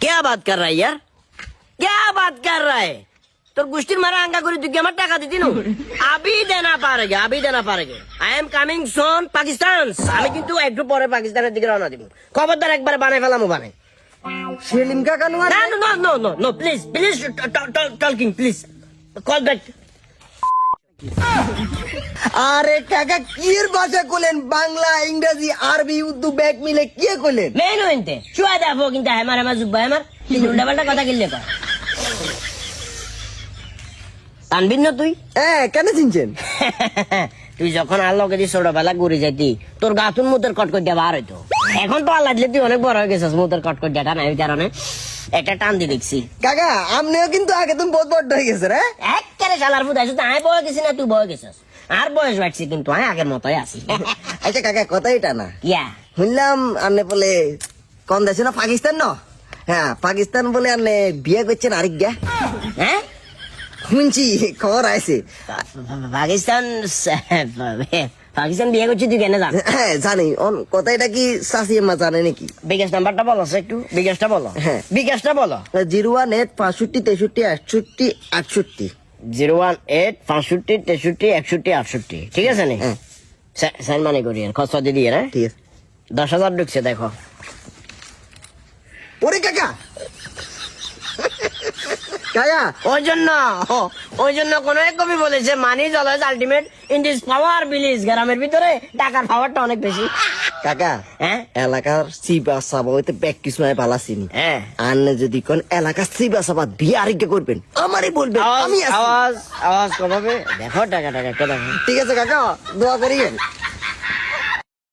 क्या बात कर रहा है यार, क्या बात कर रहा है? তোর গোষ্ঠীর মারা আঙ্গা করে তুই কি আমার টাকা দিতি না? আবি দেনা পারেগে, আবি দেনা পারেগে। I am coming soon Pakistan. আমি কিন্তু একটু পরে পাকিস্তানের দিকে রওনা দিব। খবরদার একবার বানাই ফেলামু বানাই। সেলিম কাকা নো না no no no no please please talking please call back. আরে কাকা কির ভাষা কইলেন? বাংলা, ইংরেজি, আরবি, উর্দু ব্যাগ মিলে কি কইলেন? মেনু এনতে চুয়া দেখো কিন্তু আমার আমার জুব্বা আমার কিন্তু উল্টা পাল্টা কথা কিনলে কয়। আনবিন না তুই? হ্যাঁ, কেন চিনছেন? তুই যখন আল্লাহকে দিয়ে ছোটবেলা ঘুরে যাইতি তোর গাতুন মুতের কটকট দিয়ে বার হইতো। এখন তো আল্লাহ দিলে তুই অনেক বড় হয়ে গেছিস, মুতের কটকট দিয়াটা নাই ওই কারণে একটা টান দিয়ে দেখছি। কাকা আপনিও কিন্তু আগে তুমি বহুত বড় হয়ে গেছে রে। একেবারে শালার ফুট আছে, আমি বয়ে গেছি না তুই বয়ে গেছিস। আর বয়স বাড়ছি কিন্তু আমি আগের মতোই আছি। আচ্ছা কাকা কথা এটা না, ইয়া শুনলাম আপনি বলে কোন দেশে না পাকিস্তান না? হ্যাঁ পাকিস্তান বলে আপনি বিয়ে করছেন আরেক গা? হ্যাঁ শুনছি খবর আছে। পাকিস্তান পাকিস্তান বিয়ে করছি তুই কেন জান? হ্যাঁ জানি, কথা এটা কি চাষি মা জানে নাকি? বিকাশ নাম্বারটা বলো একটু, বিকাশটা বলো। হ্যাঁ। বিকাশটা বলো। 01 65 63 68 68। 01 65 63 61 68। ঠিক আছে নি? হ্যাঁ সাইন মানে করি আর খরচা দিয়ে দিয়ে না। ঠিক আছে। 10,000 ঢুকছে দেখো। ওরে কাকা কাকা ওই জন্য কোন এক কবি বলেছে money is always ultimate in this power villages. গ্রামের ভিতরে টাকার পাওয়ারটা অনেক বেশি। কাকা হ্যাঁ এলাকার সিবা সাবা হইতে ব্যাগ কিছু নাই পালাসিনি। হ্যাঁ আন্নে যদি কোন এলাকার সিবা সাবা বিয়ে আরেকটা করবেন আমারই বলবেন, আমি আছি। আওয়াজ কমাবে দেখো, টাকা টাকা একটা দেখো। ঠিক আছে কাকা, দোয়া করিয়েন।